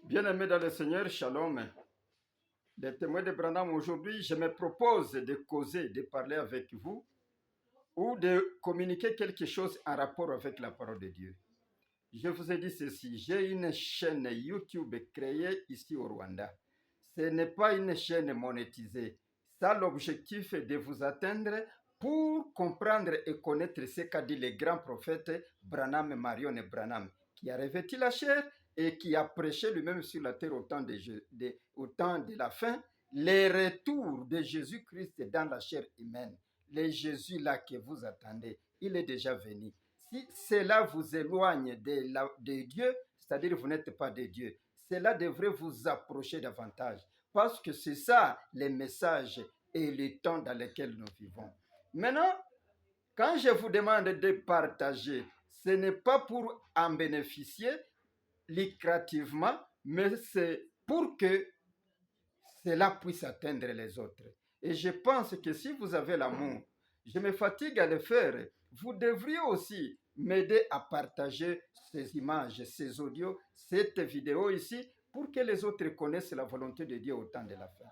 Bien-aimés dans le Seigneur, shalom. Les témoins de Branham, aujourd'hui, je me propose de causer, de parler avec vous ou de communiquer quelque chose en rapport avec la parole de Dieu. Je vous ai dit ceci, j'ai une chaîne YouTube créée ici au Rwanda. Ce n'est pas une chaîne monétisée. Ça, l'objectif est de vous atteindre pour comprendre et connaître ce qu'a dit le grand prophète Branham Marion Branham, qui a revêtu la chair et qui a prêché lui-même sur la terre au temps de la fin, les retours de Jésus-Christ dans la chair humaine. Le Jésus là que vous attendez, il est déjà venu. Si cela vous éloigne de Dieu, c'est-à-dire que vous n'êtes pas de Dieu, cela devrait vous approcher davantage. Parce que c'est ça les messages et le temps dans lequel nous vivons. Maintenant, quand je vous demande de partager, ce n'est pas pour en bénéficier lucrativement, mais c'est pour que cela puisse atteindre les autres. Et je pense que si vous avez l'amour, je me fatigue à le faire, vous devriez aussi m'aider à partager ces images, ces audios, cette vidéo ici, pour que les autres connaissent la volonté de Dieu au temps de la fin.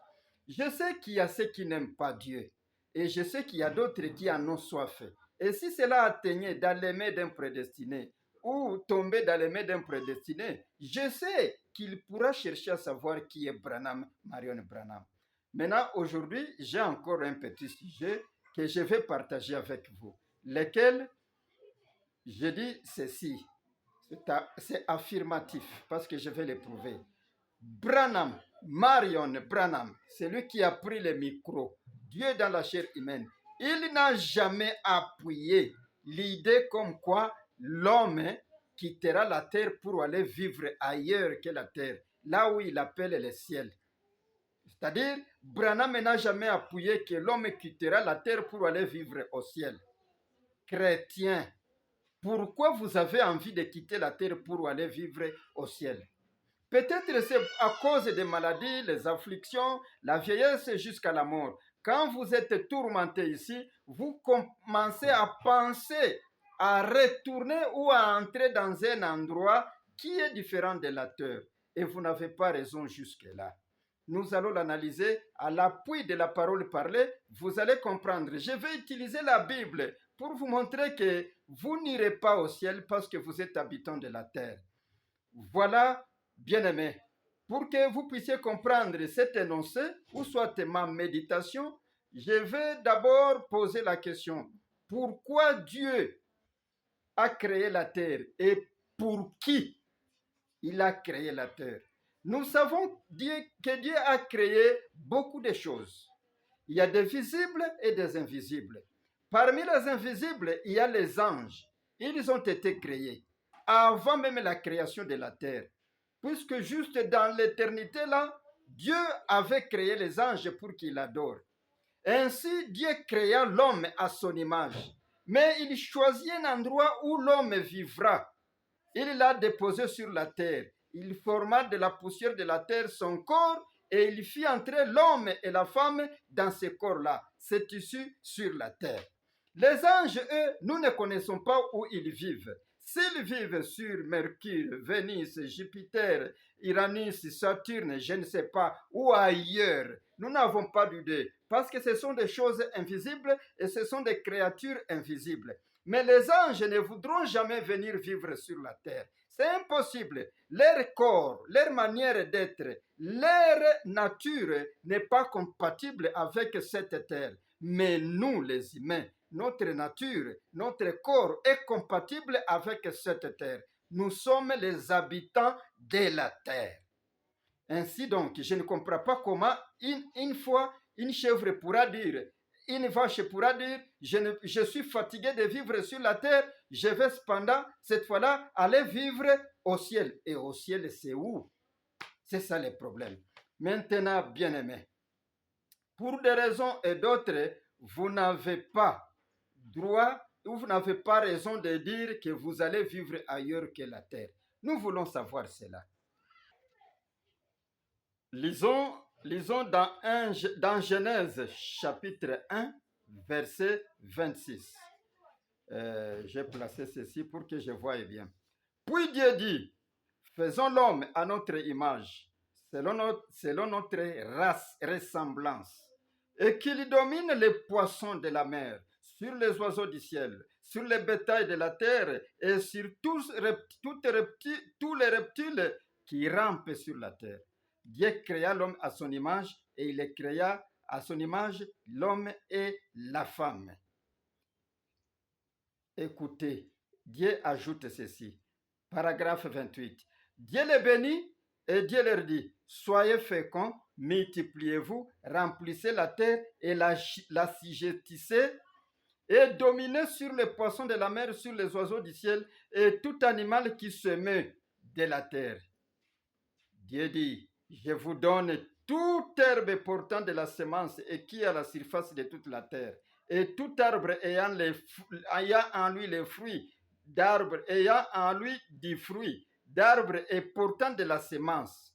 Je sais qu'il y a ceux qui n'aiment pas Dieu, et je sais qu'il y a d'autres qui en ont soif. Et si cela atteignait dans les mains d'un prédestiné, ou tomber dans les mains d'un prédestiné, je sais qu'il pourra chercher à savoir qui est Branham, Marion Branham. Maintenant, aujourd'hui, j'ai encore un petit sujet que je vais partager avec vous, lequel je dis ceci, c'est affirmatif, parce que je vais le prouver. Branham, Marion Branham, c'est lui qui a pris le micro, Dieu dans la chair humaine, il n'a jamais appuyé l'idée comme quoi l'homme quittera la terre pour aller vivre ailleurs que la terre, là où il appelle le ciel. C'est-à-dire, Branham n'a jamais appuyé que l'homme quittera la terre pour aller vivre au ciel. Chrétien, pourquoi vous avez envie de quitter la terre pour aller vivre au ciel? Peut-être c'est à cause des maladies, les afflictions, la vieillesse jusqu'à la mort. Quand vous êtes tourmenté ici, vous commencez à penser à retourner ou à entrer dans un endroit qui est différent de la terre. Et vous n'avez pas raison jusque-là. Nous allons l'analyser à l'appui de la parole parlée. Vous allez comprendre. Je vais utiliser la Bible pour vous montrer que vous n'irez pas au ciel parce que vous êtes habitant de la terre. Voilà, bien-aimés, pour que vous puissiez comprendre cet énoncé, ou soit ma méditation, je vais d'abord poser la question, pourquoi Dieu a créé la terre et pour qui il a créé la terre? Nous savons que Dieu a créé beaucoup de choses. Il y a des visibles et des invisibles. Parmi les invisibles, il y a les anges. Ils ont été créés avant même la création de la terre. Puisque juste dans l'éternité là, Dieu avait créé les anges pour qu'ils l'adorent. Ainsi, Dieu créa l'homme à son image. Mais il choisit un endroit où l'homme vivra. Il l'a déposé sur la terre. Il forma de la poussière de la terre son corps et il fit entrer l'homme et la femme dans ce corps-là, cet tissu sur la terre. Les anges, eux, nous ne connaissons pas où ils vivent. S'ils vivent sur Mercure, Vénus, Jupiter, Uranus, Saturne, je ne sais pas, ou ailleurs, nous n'avons pas d'idée, parce que ce sont des choses invisibles et ce sont des créatures invisibles. Mais les anges ne voudront jamais venir vivre sur la terre. C'est impossible. Leur corps, leur manière d'être, leur nature n'est pas compatible avec cette terre. Mais nous, les humains, notre nature, notre corps est compatible avec cette terre. Nous sommes les habitants de la terre. Ainsi donc, je ne comprends pas comment une fois une chèvre pourra dire, une vache pourra dire, je suis fatigué de vivre sur la terre, je vais cependant, cette fois-là, aller vivre au ciel. Et au ciel, c'est où? C'est ça le problème. Maintenant, bien-aimés, pour des raisons et d'autres, vous n'avez pas droit ou vous n'avez pas raison de dire que vous allez vivre ailleurs que la terre. Nous voulons savoir cela. Lisons dans Genèse chapitre 1, verset 26. J'ai placé ceci pour que je voie bien. Puis Dieu dit, faisons l'homme à notre image, selon notre ressemblance, et qu'il domine les poissons de la mer, sur les oiseaux du ciel, sur les bétails de la terre et sur tous les reptiles qui rampent sur la terre. Dieu créa l'homme à son image et il les créa à son image, l'homme et la femme. Écoutez, Dieu ajoute ceci. Paragraphe 28. Dieu les bénit et Dieu leur dit, soyez féconds, multipliez-vous, remplissez la terre et l'assujettissez et dominez sur les poissons de la mer, sur les oiseaux du ciel et tout animal qui se meut de la terre. Dieu dit, je vous donne toute herbe portant de la semence et qui est à la surface de toute la terre, et tout arbre ayant en lui les fruits d'arbre, ayant en lui du fruit d'arbre et portant de la semence.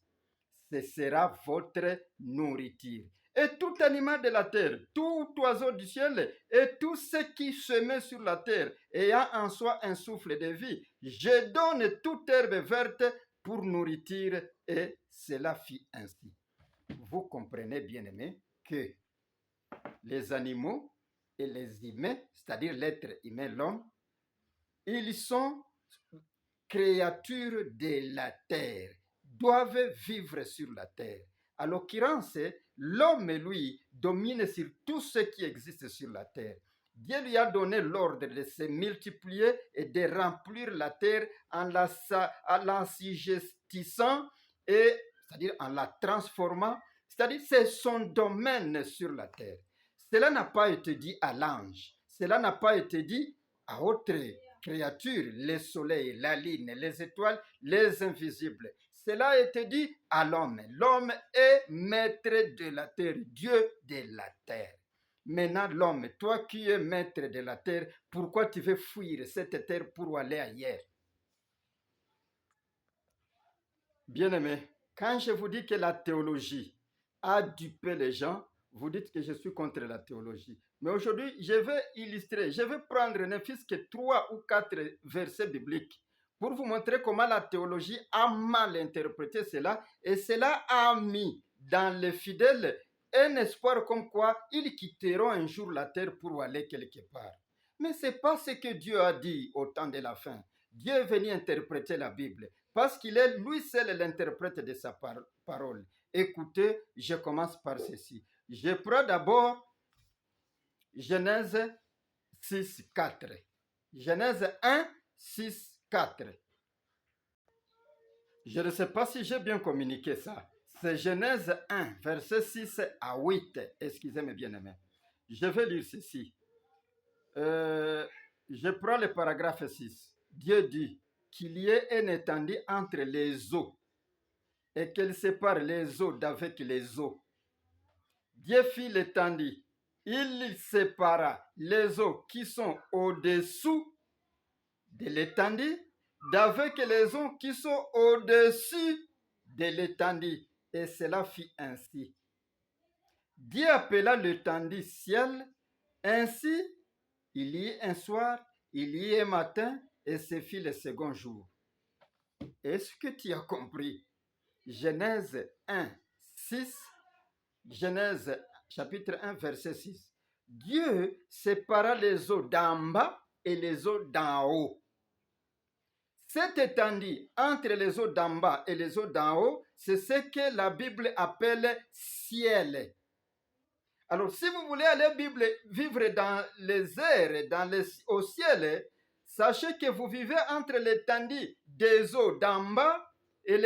Ce sera votre nourriture. Et tout animal de la terre, tout oiseau du ciel et tout ce qui se met sur la terre, ayant en soi un souffle de vie, je donne toute herbe verte pour nourriture, et cela fit ainsi. Vous comprenez, bien-aimés, que les animaux et les humains, c'est-à-dire l'être humain, l'homme, ils sont créatures de la terre, doivent vivre sur la terre. À l'occurrence, l'homme, lui, domine sur tout ce qui existe sur la terre. Dieu lui a donné l'ordre de se multiplier et de remplir la terre en l'assujettissant, c'est-à-dire en la transformant, c'est-à-dire c'est son domaine sur la terre. Cela n'a pas été dit à l'ange, cela n'a pas été dit à autre créatures, les soleils, la lune, les étoiles, les invisibles. Cela a été dit à l'homme. L'homme est maître de la terre, Dieu de la terre. Maintenant, l'homme, toi qui es maître de la terre, pourquoi tu veux fuir cette terre pour aller ailleurs? Bien-aimés, quand je vous dis que la théologie a dupé les gens, vous dites que je suis contre la théologie. Mais aujourd'hui, je vais illustrer, je vais prendre ne fût-ce que 3 ou 4 versets bibliques pour vous montrer comment la théologie a mal interprété cela, et cela a mis dans les fidèles un espoir comme quoi ils quitteront un jour la terre pour aller quelque part. Mais ce n'est pas ce que Dieu a dit au temps de la fin. Dieu est venu interpréter la Bible parce qu'il est lui seul l'interprète de sa parole. Écoutez, je commence par ceci. Je prends d'abord Genèse 6, 4. Genèse 1, 6, 4. Je ne sais pas si j'ai bien communiqué ça. C'est Genèse 1, verset 6 à 8. Excusez-moi, bien-aimés. Je vais lire ceci. Je prends le paragraphe 6. Dieu dit qu'il y ait une étendue entre les eaux et qu'elle sépare les eaux d'avec les eaux. Dieu fit l'étendue. Il sépara les eaux qui sont au-dessous de l'étendue d'avec les eaux qui sont au-dessus de l'étendue. Et cela fit ainsi. Dieu appela l'étendue ciel. Ainsi, il y eut un soir, il y eut un matin, et ce fut le second jour. Est-ce que tu as compris? Genèse 1, 6, Genèse chapitre 1, verset 6. Dieu sépara les eaux d'en bas et les eaux d'en haut. Cette étendue entre les eaux d'en bas et les eaux d'en haut, c'est ce que la Bible appelle ciel. Alors, si vous voulez aller vivre dans les airs, au ciel, sachez que vous vivez entre l'étendue des eaux d'en bas et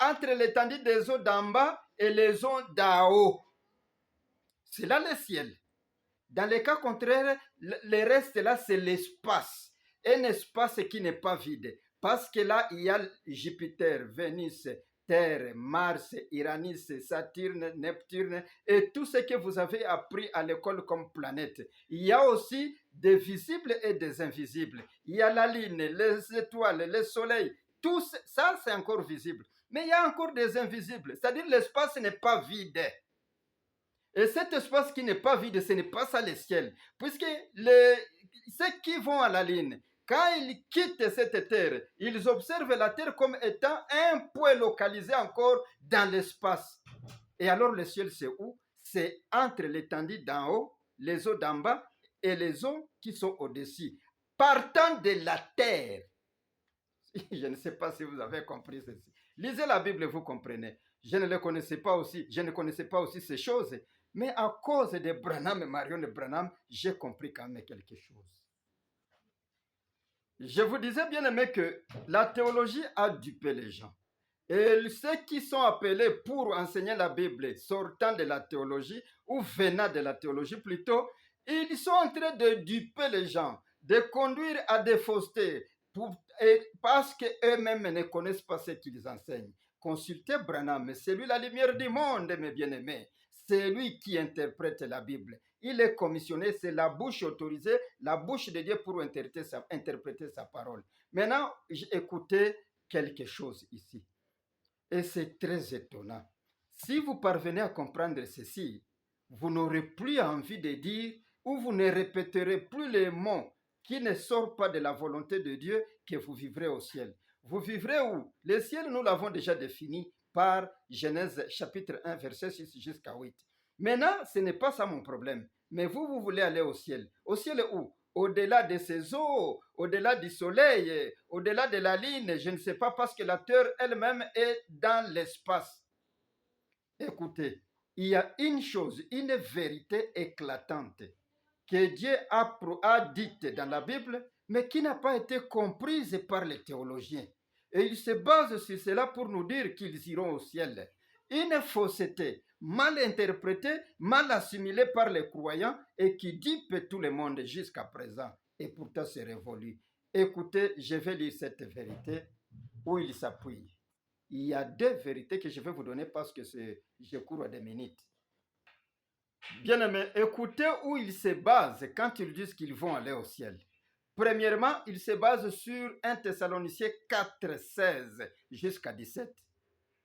entre l'étendue des eaux d'en bas et les eaux d'en haut. C'est là le ciel. Dans le cas contraire, le reste là, c'est l'espace. Un espace qui n'est pas vide. Parce que là, il y a Jupiter, Vénus, Terre, Mars, Uranus, Saturne, Neptune et tout ce que vous avez appris à l'école comme planète. Il y a aussi des visibles et des invisibles. Il y a la Lune, les étoiles, le Soleil. Tout ça, c'est encore visible. Mais il y a encore des invisibles. C'est-à-dire l'espace n'est pas vide. Et cet espace qui n'est pas vide, ce n'est pas ça le ciel. Puisque ceux qui vont à la Lune, quand ils quittent cette terre, ils observent la terre comme étant un point localisé encore dans l'espace. Et alors le ciel, c'est où? C'est entre l'étendue d'en haut, les eaux d'en bas et les eaux qui sont au-dessus. Partant de la terre. Je ne sais pas si vous avez compris ceci. Lisez la Bible, vous comprenez. Je ne connaissais pas aussi ces choses. Mais à cause de Branham et Marion de Branham, j'ai compris quand même quelque chose. Je vous disais bien aimé que la théologie a dupé les gens. Et ceux qui sont appelés pour enseigner la Bible sortant de la théologie ou venant de la théologie plutôt, ils sont en train de duper les gens, de conduire à des faussetés parce qu'eux-mêmes ne connaissent pas ce qu'ils enseignent. Consultez Branham, c'est lui la lumière du monde, mes bien-aimés. C'est lui qui interprète la Bible. Il est commissionné, c'est la bouche autorisée, la bouche de Dieu pour interpréter sa parole. Maintenant, écoutez quelque chose ici. Et c'est très étonnant. Si vous parvenez à comprendre ceci, vous n'aurez plus envie de dire ou vous ne répéterez plus les mots qui ne sortent pas de la volonté de Dieu que vous vivrez au ciel. Vous vivrez où? Le ciel, nous l'avons déjà défini par Genèse chapitre 1, verset 6 jusqu'à 8. Maintenant, ce n'est pas ça mon problème. Mais vous voulez aller au ciel. Au ciel où? Au-delà de ces eaux, au-delà du soleil, au-delà de la ligne, je ne sais pas, parce que la terre elle-même est dans l'espace. Écoutez, il y a une chose, une vérité éclatante que Dieu a dite dans la Bible, mais qui n'a pas été comprise par les théologiens. Et il se base sur cela pour nous dire qu'ils iront au ciel. Une fausseté mal interprétée, mal assimilée par les croyants et qui dupe tout le monde jusqu'à présent. Et pourtant c'est révolu. Écoutez, je vais lire cette vérité où il s'appuie. Il y a deux vérités que je vais vous donner parce que je cours à des minutes. Bien-aimés, écoutez où ils se basent quand ils disent qu'ils vont aller au ciel. Premièrement, ils se basent sur 1 Thessaloniciens 4, 16 jusqu'à 17.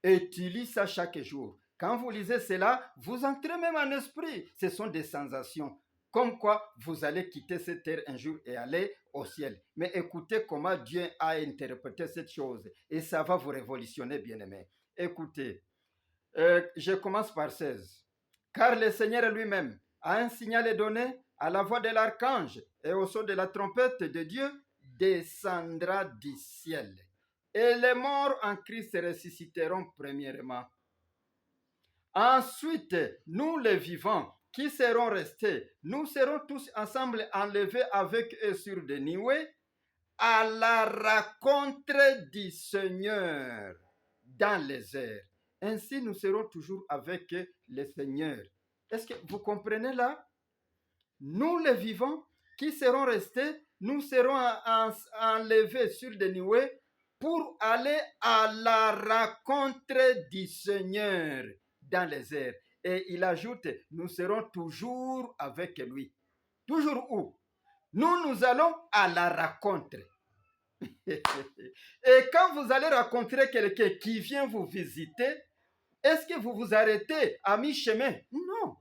Et tu lis ça chaque jour. Quand vous lisez cela, vous entrez même en esprit. Ce sont des sensations. Comme quoi, vous allez quitter cette terre un jour et aller au ciel. Mais écoutez comment Dieu a interprété cette chose. Et ça va vous révolutionner, bien-aimés. Écoutez, je commence par 16. Car le Seigneur lui-même a un signal donné à la voix de l'archange et au son de la trompette de Dieu descendra du ciel. Et les morts en Christ ressusciteront premièrement. Ensuite, nous les vivants qui serons restés, nous serons tous ensemble enlevés avec eux sur des nuées à la rencontre du Seigneur dans les airs. Ainsi, nous serons toujours avec le Seigneur. Est-ce que vous comprenez là? Nous les vivants qui serons restés, nous serons enlevés sur des nuées pour aller à la rencontre du Seigneur dans les airs. Et il ajoute, nous serons toujours avec lui. Toujours où? Nous allons à la rencontre. Et quand vous allez rencontrer quelqu'un qui vient vous visiter, est-ce que vous vous arrêtez à mi-chemin? Non.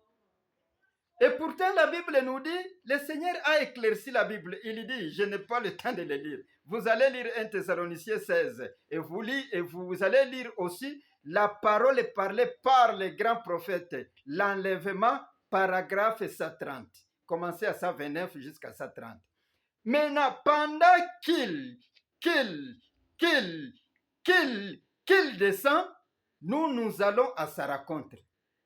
Et pourtant, la Bible nous dit, le Seigneur a éclairci la Bible. Il dit, je n'ai pas le temps de le lire. Vous allez lire 1 Thessaloniciens 16 et vous allez lire aussi la parole parlée par les grands prophètes, l'enlèvement, paragraphe 130. Commencez à 129 jusqu'à 130. Maintenant, pendant qu'il descend, nous allons à sa rencontre.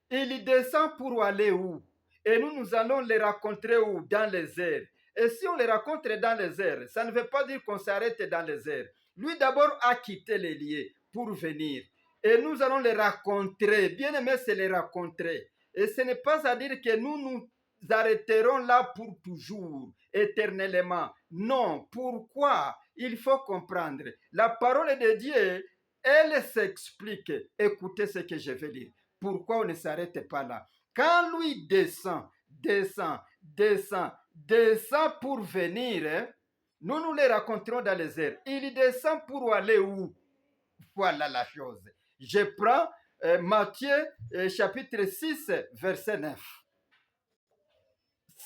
Il descend pour aller où? Et nous allons les rencontrer où? Dans les airs. Et si on les rencontre dans les airs, ça ne veut pas dire qu'on s'arrête dans les airs. Lui d'abord a quitté les lieux pour venir. Et nous allons les rencontrer. Bien aimé, c'est les rencontrer. Et ce n'est pas à dire que nous arrêterons là pour toujours, éternellement. Non. Pourquoi? Il faut comprendre. La parole de Dieu, elle s'explique. Écoutez ce que je vais lire. Pourquoi on ne s'arrête pas là? Quand lui descend pour venir, nous les rencontrons dans les airs. Il descend pour aller où? Voilà la chose. Je prends Matthieu chapitre 6, verset 9.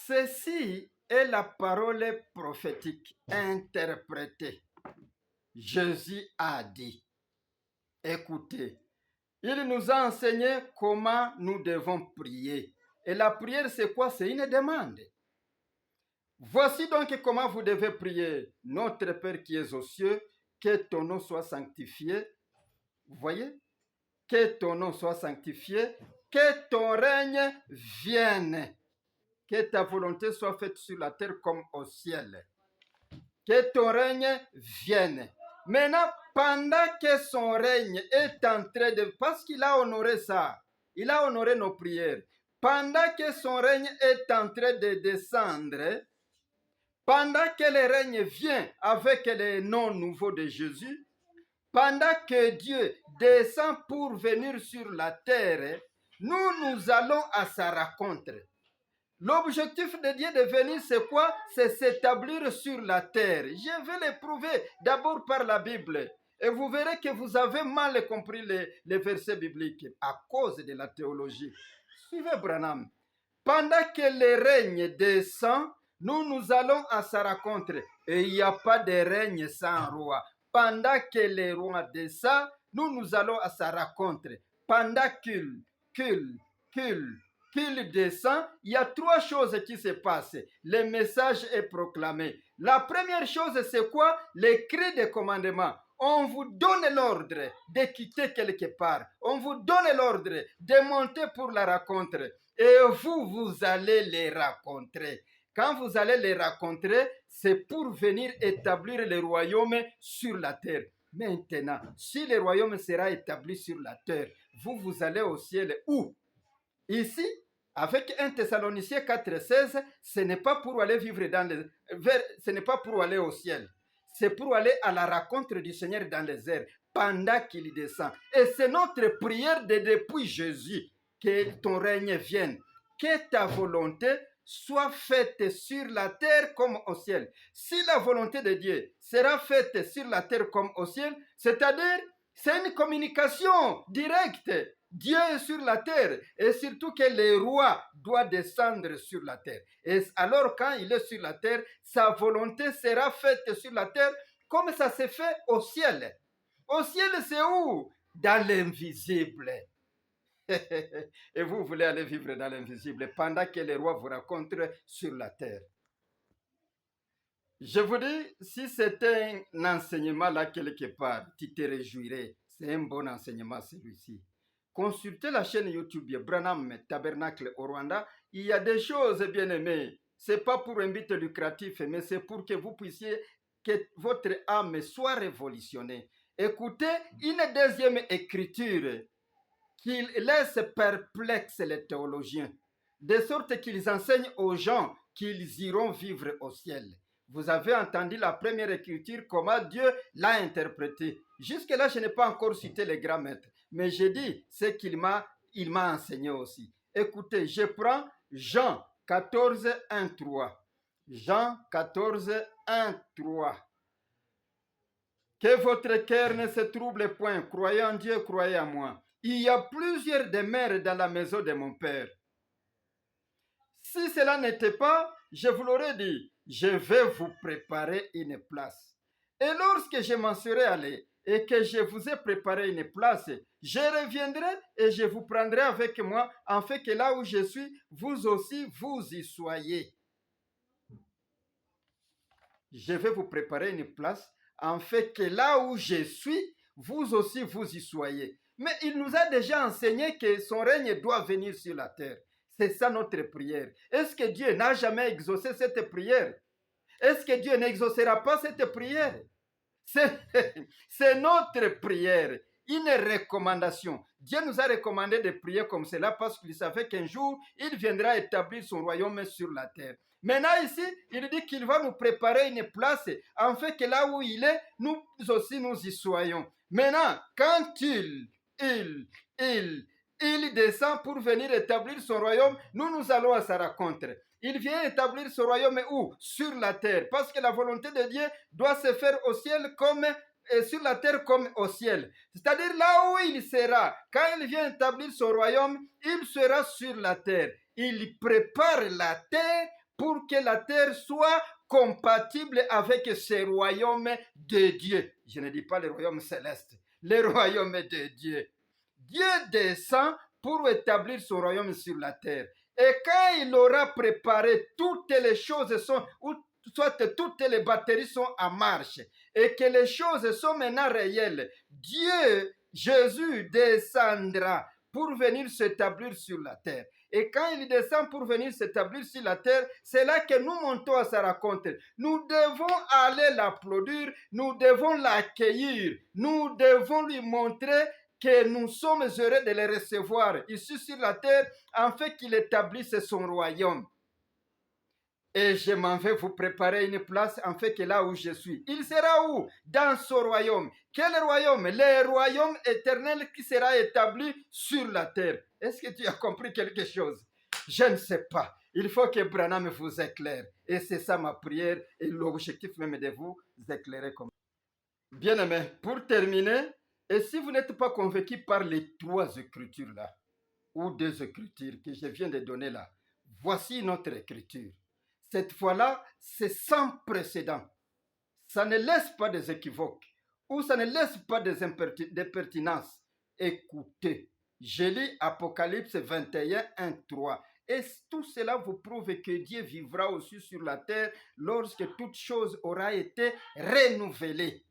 Ceci et la parole prophétique interprétée. Jésus a dit, écoutez, il nous a enseigné comment nous devons prier. Et la prière, c'est quoi? C'est une demande. Voici donc comment vous devez prier. Notre Père qui es aux cieux, que ton nom soit sanctifié. Vous voyez? Que ton nom soit sanctifié, que ton règne vienne, que ta volonté soit faite sur la terre comme au ciel. Que ton règne vienne. Maintenant, pendant que son règne est en train de... Parce qu'il a honoré ça, il a honoré nos prières. Pendant que son règne est en train de descendre, pendant que le règne vient avec les noms nouveaux de Jésus, pendant que Dieu descend pour venir sur la terre, nous allons à sa rencontre. L'objectif de Dieu de venir, c'est quoi? C'est s'établir sur la terre. Je vais le prouver d'abord par la Bible. Et vous verrez que vous avez mal compris les versets bibliques à cause de la théologie. Suivez Branham. Pendant que le règne descend, nous allons à sa rencontre. Et il n'y a pas de règne sans roi. Pendant que le roi descend, nous allons à sa rencontre. Pendant qu'il descend, il y a trois choses qui se passent. Le message est proclamé. La première chose, c'est quoi? Les cris de commandement. On vous donne l'ordre de quitter quelque part. On vous donne l'ordre de monter pour la rencontre. Et vous allez les rencontrer. Quand vous allez les rencontrer, c'est pour venir établir le royaume sur la terre. Maintenant, si le royaume sera établi sur la terre, vous allez au ciel où? Ici, avec 1 Thessaloniciens 4,16, ce n'est pas pour aller vivre ce n'est pas pour aller au ciel. C'est pour aller à la rencontre du Seigneur dans les airs, pendant qu'il descend. Et c'est notre prière depuis Jésus, que ton règne vienne, que ta volonté soit faite sur la terre comme au ciel. Si la volonté de Dieu sera faite sur la terre comme au ciel, c'est-à-dire, c'est une communication directe. Dieu est sur la terre et surtout que le roi doit descendre sur la terre. Et alors quand il est sur la terre, sa volonté sera faite sur la terre comme ça se fait au ciel. Au ciel, c'est où? Dans l'invisible. Et vous voulez aller vivre dans l'invisible pendant que le roi vous rencontre sur la terre. Je vous dis, si c'était un enseignement là quelque part, tu te réjouirais. C'est un bon enseignement celui-ci. Consultez la chaîne YouTube Branham Tabernacle au Rwanda. Il y a des choses bien aimées. Ce n'est pas pour un but lucratif, mais c'est pour que vous puissiez, que votre âme soit révolutionnée. Écoutez une deuxième écriture qui laisse perplexes les théologiens, de sorte qu'ils enseignent aux gens qu'ils iront vivre au ciel. Vous avez entendu la première écriture, comment Dieu l'a interprétée. Jusque-là, je n'ai pas encore cité les grands maîtres, mais j'ai dit ce qu'il m'a enseigné aussi. Écoutez, je prends Jean 14, 1, 3. Jean 14, 1, 3. Que votre cœur ne se trouble point. Croyez en Dieu, croyez en moi. Il y a plusieurs demeures dans la maison de mon Père. Si cela n'était pas, je vous l'aurais dit, je vais vous préparer une place. Et lorsque je m'en serai allé et que je vous ai préparé une place, je reviendrai et je vous prendrai avec moi, en fait que là où je suis, vous aussi, vous y soyez. Je vais vous préparer une place, en fait que là où je suis, vous aussi, vous y soyez. Mais il nous a déjà enseigné que son règne doit venir sur la terre. C'est ça notre prière. Est-ce que Dieu n'a jamais exaucé cette prière? Est-ce que Dieu n'exaucera pas cette prière? C'est notre prière, une recommandation. Dieu nous a recommandé de prier comme cela parce qu'il savait qu'un jour, il viendra établir son royaume sur la terre. Maintenant ici, il dit qu'il va nous préparer une place, en fait que là où il est, nous aussi nous y soyons. Maintenant, quand il descend pour venir établir son royaume, nous allons à sa rencontre. Il vient établir son royaume où? Sur la terre. Parce que la volonté de Dieu doit se faire au ciel comme sur la terre comme au ciel. C'est-à-dire là où il sera. Quand il vient établir son royaume, il sera sur la terre. Il prépare la terre pour que la terre soit compatible avec ce royaume de Dieu. Je ne dis pas le royaume céleste, le royaume de Dieu. Dieu descend pour établir son royaume sur la terre. Et quand il aura préparé toutes les choses, soit toutes les batteries sont en marche, et que les choses sont maintenant réelles, Dieu, Jésus, descendra pour venir s'établir sur la terre. Et quand il descend pour venir s'établir sur la terre, c'est là que nous montons à sa rencontre. Nous devons aller l'applaudir, nous devons l'accueillir, nous devons lui montrer que nous sommes heureux de le recevoir ici sur la terre, afin qu'il établisse son royaume. Et je m'en vais vous préparer une place, en fait que là où je suis. Il sera où? Dans son royaume. Quel royaume? Le royaume éternel qui sera établi sur la terre. Est-ce que tu as compris quelque chose? Je ne sais pas. Il faut que Branham vous éclaire. Et c'est ça ma prière et l'objectif même de vous éclairer comme ça. Bien-aimés, pour terminer, et si vous n'êtes pas convaincu par les trois écritures là, ou deux écritures que je viens de donner là, voici notre écriture. Cette fois-là, c'est sans précédent. Ça ne laisse pas des équivoques ou ça ne laisse pas des pertinences. Écoutez, je lis Apocalypse 21, 1, 3. Et tout cela vous prouve que Dieu vivra aussi sur la terre lorsque toute chose aura été renouvelée.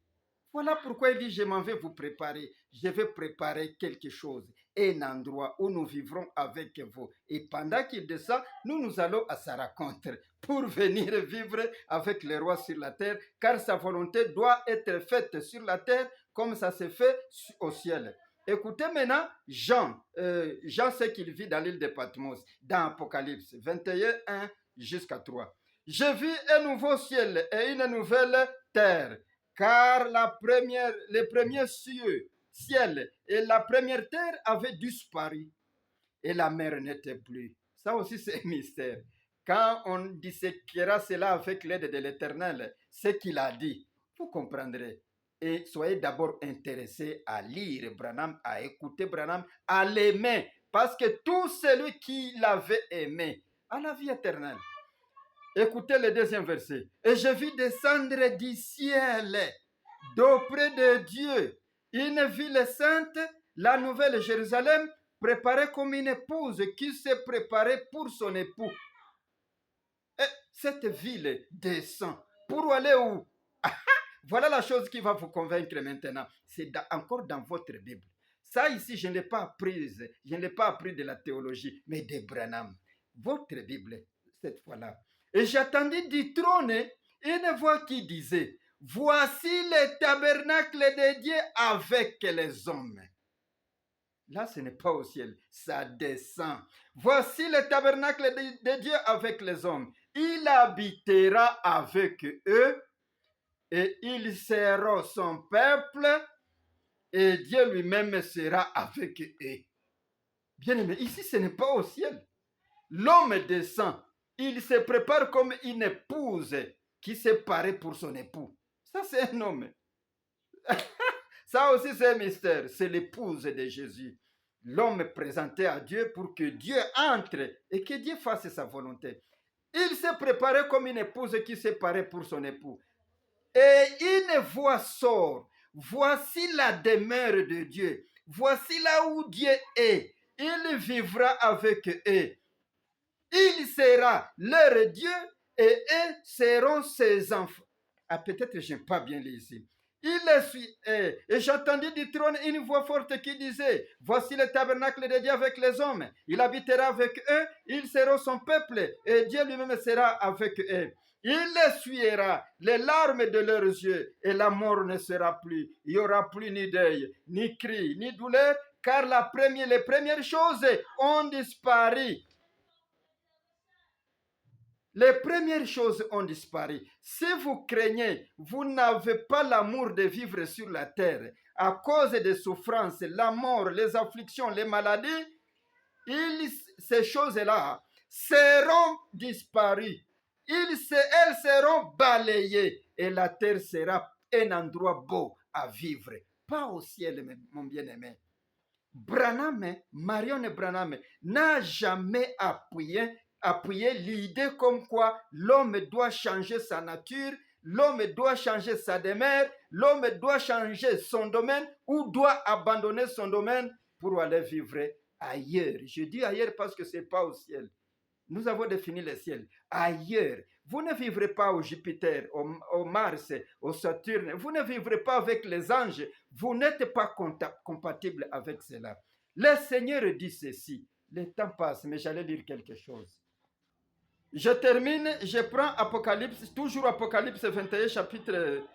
Voilà pourquoi il dit, je m'en vais vous préparer. Je vais préparer quelque chose, un endroit où nous vivrons avec vous. Et pendant qu'il descend, nous allons à sa rencontre pour venir vivre avec le roi sur la terre, car sa volonté doit être faite sur la terre comme ça se fait au ciel. Écoutez maintenant Jean. Jean sait qu'il vit dans l'île de Patmos, dans Apocalypse 21, 1 jusqu'à 3. Je vis un nouveau ciel et une nouvelle terre. Car les premiers ciel et la première terre avaient disparu et la mer n'était plus. Ça aussi c'est un mystère. Quand on disséquera cela avec l'aide de l'Éternel, ce qu'il a dit, vous comprendrez. Et soyez d'abord intéressés à lire Branham, à écouter Branham, à l'aimer, parce que tout celui qui l'avait aimé a la vie éternelle. Écoutez le deuxième verset. Et je vis descendre du ciel, d'auprès de Dieu, une ville sainte, la nouvelle Jérusalem, préparée comme une épouse qui s'est préparée pour son époux. Et cette ville descend. Pour aller où? Voilà la chose qui va vous convaincre maintenant. C'est encore dans votre Bible. Ça ici, je ne l'ai pas appris. Je ne l'ai pas appris de la théologie, mais de Branham. Votre Bible, cette fois-là. Et j'attendis du trône une voix qui disait, voici le tabernacle de Dieu avec les hommes. Là, ce n'est pas au ciel, ça descend. Voici le tabernacle de Dieu avec les hommes. Il habitera avec eux et ils seront son peuple et Dieu lui-même sera avec eux. Bien aimé, ici, ce n'est pas au ciel. L'homme descend. Il se prépare comme une épouse qui s'est parée pour son époux. Ça, c'est un homme. Ça aussi, c'est un mystère. C'est l'épouse de Jésus. L'homme présenté à Dieu pour que Dieu entre et que Dieu fasse sa volonté. Il s'est préparé comme une épouse qui s'est parée pour son époux. Et une voix sort. Voici la demeure de Dieu. Voici là où Dieu est. Il vivra avec eux. Il sera leur Dieu et eux seront ses enfants. Ah, peut-être je n'ai pas bien lu ici. Et j'entendis du trône une voix forte qui disait, voici le tabernacle de Dieu avec les hommes. Il habitera avec eux, ils seront son peuple et Dieu lui-même sera avec eux. Il essuiera les larmes de leurs yeux et la mort ne sera plus. Il n'y aura plus ni deuil, ni cri, ni douleur, car les premières choses ont disparu. Les premières choses ont disparu. Si vous craignez, vous n'avez pas l'amour de vivre sur la terre à cause des souffrances, la mort, les afflictions, les maladies, ces choses-là seront disparues. Elles seront balayées et la terre sera un endroit beau à vivre. Pas au ciel, mon bien-aimé. Branham, Marion Branham, n'a jamais appuyé appuyer l'idée comme quoi l'homme doit changer sa nature, l'homme doit changer sa demeure, l'homme doit changer son domaine ou doit abandonner son domaine pour aller vivre ailleurs. Je dis ailleurs parce que ce n'est pas au ciel. Nous avons défini le ciel. Ailleurs, vous ne vivrez pas au Jupiter, au Mars, au Saturne. Vous ne vivrez pas avec les anges. Vous n'êtes pas compatible avec cela. Le Seigneur dit ceci. Le temps passe, mais j'allais lire quelque chose. Je termine, je prends Apocalypse, toujours Apocalypse 21, chapitre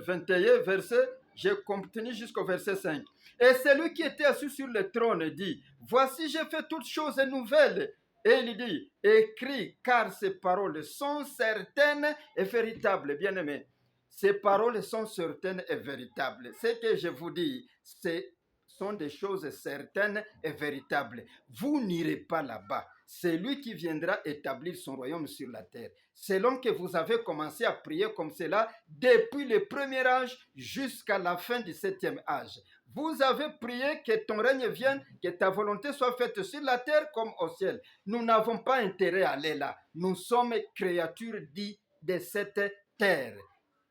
21, verset, je continue jusqu'au verset 5. Et celui qui était assis sur le trône dit, voici j'ai fait toutes choses nouvelles. Et il dit, écris, car ces paroles sont certaines et véritables, bien-aimés. Ces paroles sont certaines et véritables. Ce que je vous dis, ce sont des choses certaines et véritables. Vous n'irez pas là-bas. C'est lui qui viendra établir son royaume sur la terre. Selon que vous avez commencé à prier comme cela depuis le premier âge jusqu'à la fin du 7e âge. Vous avez prié que ton règne vienne, que ta volonté soit faite sur la terre comme au ciel. Nous n'avons pas intérêt à aller là. Nous sommes créatures dites de cette terre.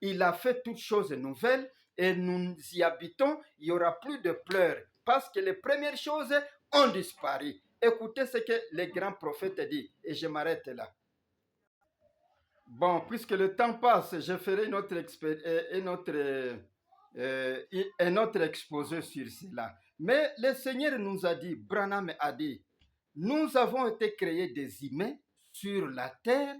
Il a fait toutes choses nouvelles et nous y habitons. Il n'y aura plus de pleurs parce que les premières choses ont disparu. Écoutez ce que les grands prophètes disent et je m'arrête là. Bon, puisque le temps passe, je ferai un autre exposé sur cela. Mais le Seigneur nous a dit, Branham a dit, nous avons été créés des humains sur la terre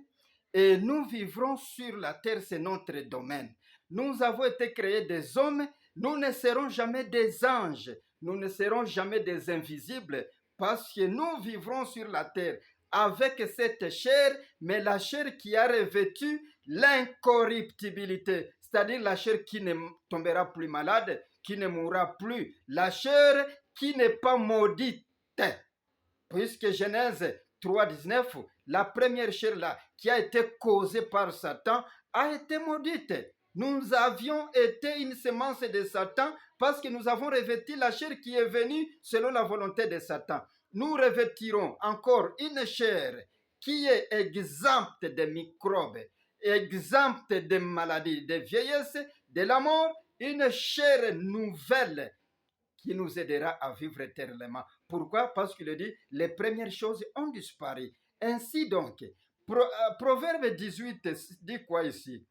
et nous vivrons sur la terre, c'est notre domaine. Nous avons été créés des hommes, nous ne serons jamais des anges, nous ne serons jamais des invisibles parce que nous vivrons sur la terre avec cette chair, mais la chair qui a revêtu l'incorruptibilité, c'est-à-dire la chair qui ne tombera plus malade, qui ne mourra plus, la chair qui n'est pas maudite. Puisque Genèse 3,19, la première chair là, qui a été causée par Satan, a été maudite. Nous avions été une semence de Satan parce que nous avons revêtu la chair qui est venue selon la volonté de Satan. Nous revêtirons encore une chair qui est exempte de microbes, exempte de maladies, de vieillesse, de la mort, une chair nouvelle qui nous aidera à vivre éternellement. Pourquoi? Parce qu'il dit, les premières choses ont disparu. Ainsi donc, Proverbe 18 dit quoi ici?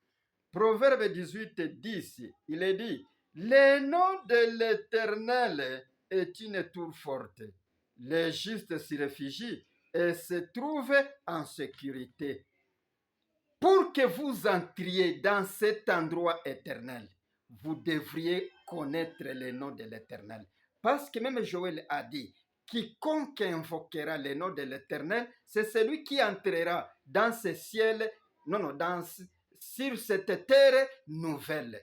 Proverbe 18 dit ici, il est dit, le nom de l'Éternel est une tour forte. Les justes s'y réfugient et se trouvent en sécurité. Pour que vous entriez dans cet endroit éternel, vous devriez connaître le nom de l'Éternel. Parce que même Joël a dit, quiconque invoquera le nom de l'Éternel, c'est celui qui entrera dans ce ciel, sur cette terre nouvelle.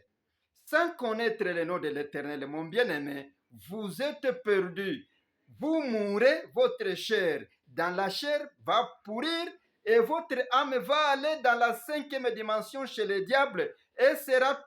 Sans connaître le nom de l'Éternel, mon bien-aimé, vous êtes perdu. Vous mourrez, votre chair dans la chair va pourrir et votre âme va aller dans la 5e dimension chez le diable et sera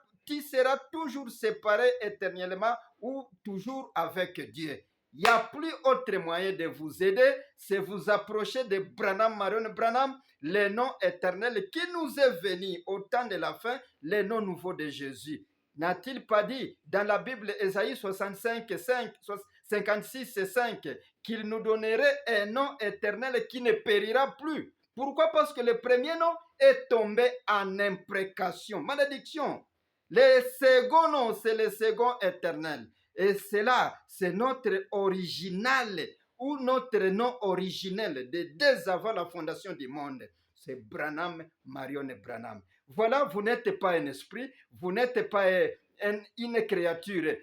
toujours séparé éternellement ou toujours avec Dieu. Il n'y a plus autre moyen de vous aider, c'est vous approcher de Branham Marion Branham, le nom éternel qui nous est venu au temps de la fin, le nom nouveau de Jésus. N'a-t-il pas dit dans la Bible, Ésaïe 56 et 5, qu'il nous donnerait un nom éternel qui ne périra plus? Pourquoi? Parce que le premier nom est tombé en imprécation, malédiction. Le second nom, c'est le second éternel. Et cela, c'est notre original ou notre nom originel de dès avant la fondation du monde. C'est Branham Marion Branham. Voilà, vous n'êtes pas un esprit, vous n'êtes pas une créature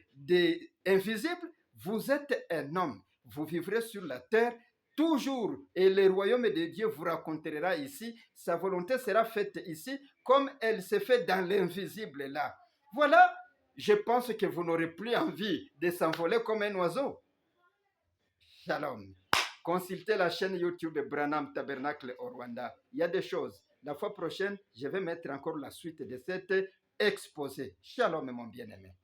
invisible, vous êtes un homme. Vous vivrez sur la terre toujours et le royaume de Dieu vous racontera ici. Sa volonté sera faite ici comme elle s'est faite dans l'invisible là. Voilà, je pense que vous n'aurez plus envie de s'envoler comme un oiseau. Shalom. Consultez la chaîne YouTube Branham Tabernacle au Rwanda. Il y a des choses. La fois prochaine, je vais mettre encore la suite de cet exposé. Shalom, mon bien-aimé.